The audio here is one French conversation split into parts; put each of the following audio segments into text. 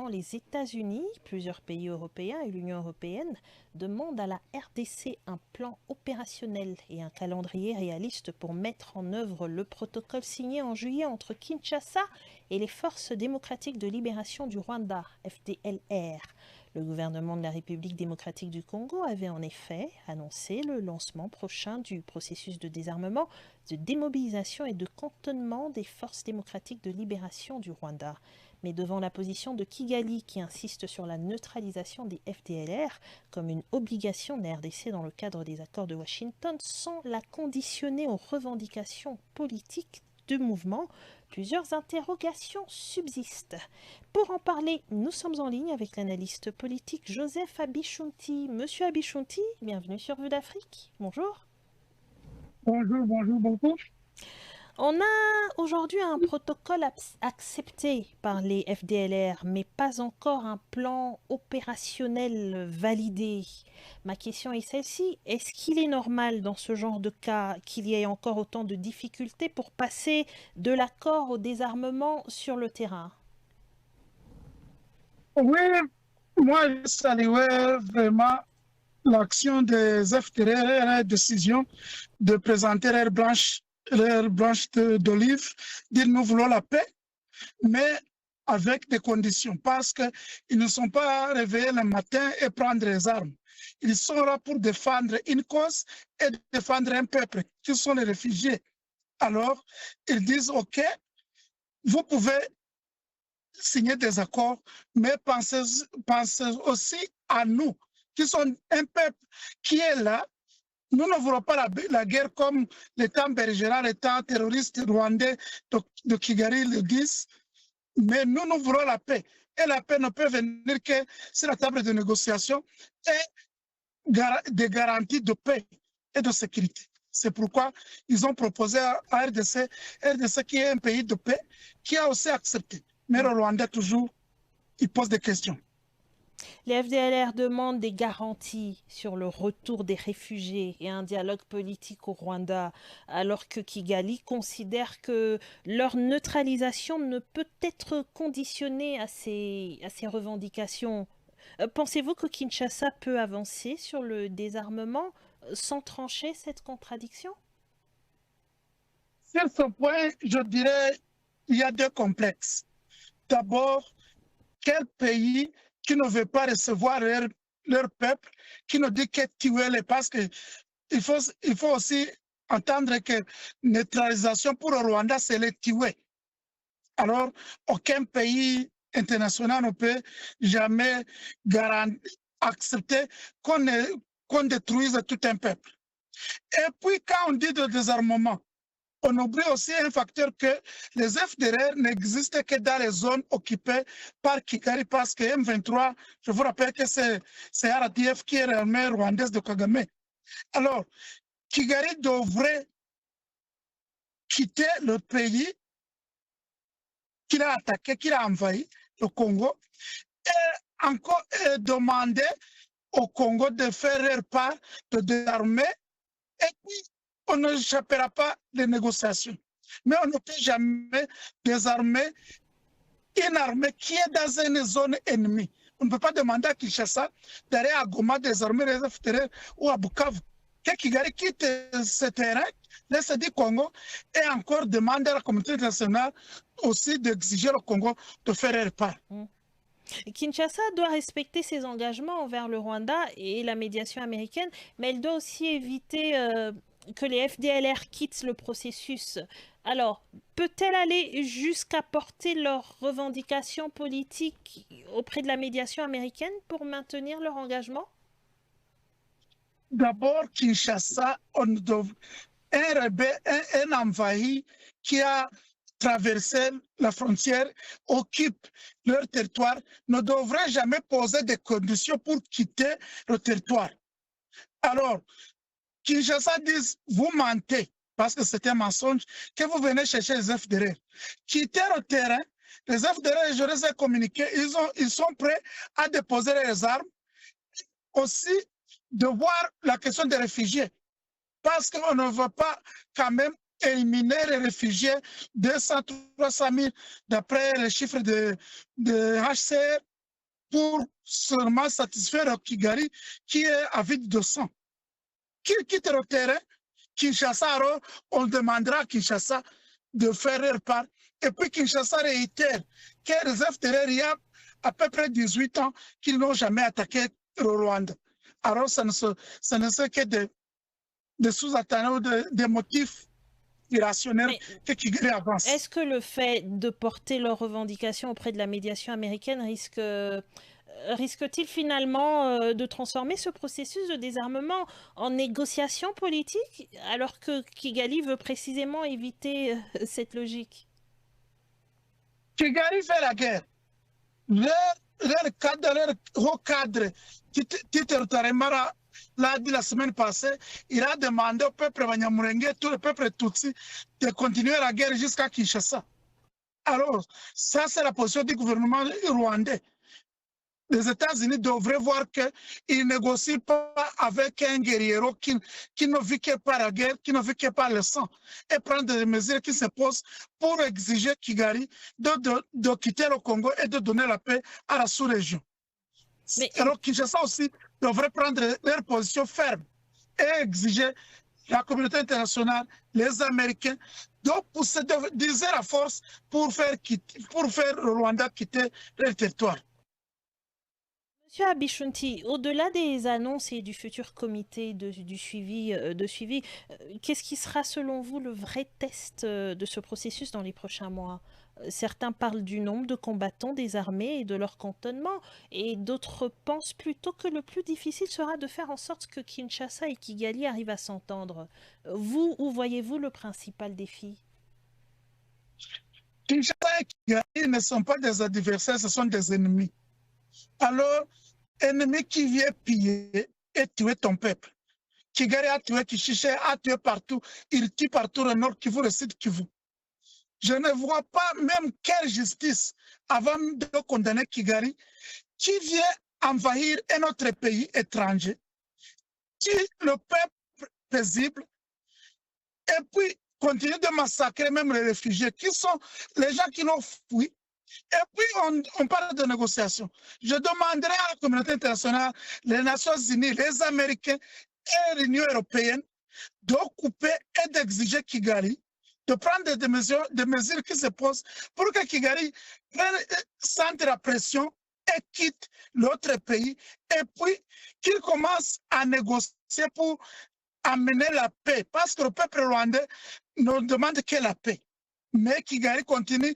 Concernant les États-Unis, plusieurs pays européens et l'Union européenne demandent à la RDC un plan opérationnel et un calendrier réaliste pour mettre en œuvre le protocole signé en juillet entre Kinshasa et les Forces démocratiques de libération du Rwanda, FDLR. Le gouvernement de la République démocratique du Congo avait en effet annoncé le lancement prochain du processus de désarmement, de démobilisation et de cantonnement des Forces démocratiques de libération du Rwanda. Mais devant la position de Kigali qui insiste sur la neutralisation des FDLR comme une obligation de la RDC dans le cadre des accords de Washington sans la conditionner aux revendications politiques du mouvement, plusieurs interrogations subsistent. Pour en parler, nous sommes en ligne avec l'analyste politique Joseph Abichunti. Monsieur Abichunti, bienvenue sur Vue d'Afrique. Bonjour. Bonjour, bonjour, bonjour. On a aujourd'hui un protocole accepté par les FDLR, mais pas encore un plan opérationnel validé. Ma question est celle-ci. Est-ce qu'il est normal dans ce genre de cas qu'il y ait encore autant de difficultés pour passer de l'accord au désarmement sur le terrain? Oui, moi, je saluais vraiment l'action des FDR et la décision de présenter leur branche d'olive, dire nous voulons la paix, mais avec des conditions, parce qu'ils ne sont pas réveillés le matin et prendre les armes. Ils sont là pour défendre une cause et défendre un peuple, qui sont les réfugiés. Alors, ils disent, OK, vous pouvez signer des accords, mais pensez aussi à nous, qui sommes un peuple qui est là. Nous ne voulons pas la guerre comme les temps belligérants, les temps terroristes rwandais de Kigali le disent, mais nous voulons la paix. Et la paix ne peut venir que sur la table de négociation et des garanties de paix et de sécurité. C'est pourquoi ils ont proposé à RDC qui est un pays de paix, qui a aussi accepté. Mais le Rwanda, toujours, il pose des questions. Les FDLR demandent des garanties sur le retour des réfugiés et un dialogue politique au Rwanda, alors que Kigali considère que leur neutralisation ne peut être conditionnée à ces revendications. Pensez-vous que Kinshasa peut avancer sur le désarmement sans trancher cette contradiction? Sur ce point, je dirais il y a deux complexes. D'abord, quel pays qui ne veut pas recevoir leur peuple, qui ne dit que tuer-les, parce qu'il faut aussi entendre que neutralisation pour le Rwanda, c'est les tuer. Alors, aucun pays international ne peut jamais accepter qu'on détruise tout un peuple. Et puis, quand on dit de désarmement, on oublie aussi un facteur que les FDR n'existent que dans les zones occupées par Kigali, parce que M23, je vous rappelle que c'est RDF qui est l'armée rwandaise de Kagame. Alors, Kigali devrait quitter le pays qu'il a attaqué, qu'il a envahi, le Congo, et encore demander au Congo de faire leur part, de désarmer, et puis on ne échappera pas les négociations. Mais on ne peut jamais désarmer une armée qui est dans une zone ennemie. On ne peut pas demander à Kinshasa d'aller à Goma désarmer les FDR ou à Bukavu. Que Kigali quitte ce terrain, laisse du Congo, et encore demander à la communauté internationale aussi d'exiger au Congo de faire leur part. Kinshasa doit respecter ses engagements envers le Rwanda et la médiation américaine, mais elle doit aussi éviter que les FDLR quittent le processus. Alors, peut-elle aller jusqu'à porter leurs revendications politiques auprès de la médiation américaine pour maintenir leur engagement? D'abord, Kinshasa, un envahi qui a traversé la frontière, occupe leur territoire, ne devrait jamais poser des conditions pour quitter le territoire. Alors, Kinshasa dit, vous mentez, parce que c'est un mensonge, que vous venez chercher les FDR. Quitter le terrain, les FDR, je les ai communiqués, ils sont prêts à déposer les armes. Aussi, de voir la question des réfugiés, parce qu'on ne veut pas quand même éliminer les réfugiés, 200 000, 300 000, d'après les chiffres de HCR, pour seulement satisfaire Kigali qui est avide de sang. Qu'ils quittent le terrain, Kinshasa, alors on demandera à Kinshasa de faire leur part. Et puis Kinshasa réitère que les FDLR, il y a à peu près 18 ans qu'ils n'ont jamais attaqué le Rwanda. Alors ça ne serait que des sous-attendants, des motifs irrationnels que Kigali avance. Est-ce que le fait de porter leurs revendications auprès de la médiation américaine risque-t-il finalement de transformer ce processus de désarmement en négociation politique, alors que Kigali veut précisément éviter cette logique? Kigali fait la guerre. Leur haut cadre, Tite Rutaremara, l'a dit la semaine passée, il a demandé au peuple Banyamulenge, tout le peuple Tutsi, de continuer la guerre jusqu'à Kinshasa. Alors, ça c'est la position du gouvernement rwandais. Les États-Unis devraient voir qu'ils ne négocient pas avec un guerriero qui ne vit que par la guerre, qui ne vit que par le sang, et prendre des mesures qui s'imposent pour exiger Kigali de quitter le Congo et de donner la paix à la sous-région. Alors Kinshasa aussi devrait prendre leur position ferme et exiger la communauté internationale, les Américains, d'user la force pour faire le Rwanda quitter leur territoire. Monsieur Abichunti, au-delà des annonces et du futur comité du suivi, qu'est-ce qui sera selon vous le vrai test de ce processus dans les prochains mois? Certains parlent du nombre de combattants des armées et de leur cantonnement, et d'autres pensent plutôt que le plus difficile sera de faire en sorte que Kinshasa et Kigali arrivent à s'entendre. Vous, où voyez-vous le principal défi? Kinshasa et Kigali ne sont pas des adversaires, ce sont des ennemis. Alors, ennemi qui vient piller et tuer ton peuple. Kigali a tué Kishiché, a tué partout. Il tue partout le nord Kivu, le sud Kivu. Je ne vois pas même quelle justice avant de condamner Kigali qui vient envahir un autre pays étranger, qui le peuple paisible, et puis continue de massacrer même les réfugiés, qui sont les gens qui l'ont fui. Et puis, on parle de négociation. Je demanderai à la communauté internationale, les Nations Unies, les Américains et l'Union européenne de couper et d'exiger Kigali, de prendre des mesures qui se posent pour que Kigali sente la pression et quitte l'autre pays, et puis qu'il commence à négocier pour amener la paix. Parce que le peuple rwandais ne demande que la paix. Mais Kigali continue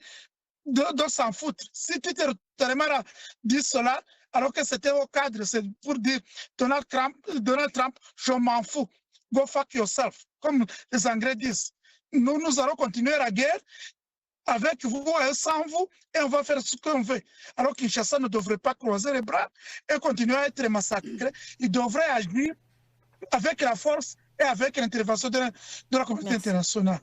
de s'en foutre. Si Tite Rutaremara dit cela, alors que c'était au cadre, c'est pour dire Donald Trump, je m'en fous. Go fuck yourself, comme les Anglais disent. Nous allons continuer la guerre avec vous et sans vous, et on va faire ce qu'on veut. Alors que Kinshasa ne devrait pas croiser les bras et continuer à être massacré. Il devrait agir avec la force et avec l'intervention de la communauté internationale.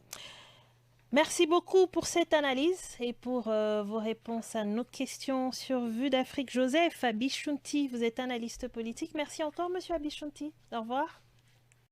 Merci beaucoup pour cette analyse et pour vos réponses à nos questions sur Vue d'Afrique. Joseph Abichunti, vous êtes analyste politique. Merci encore, monsieur Abichunti. Au revoir.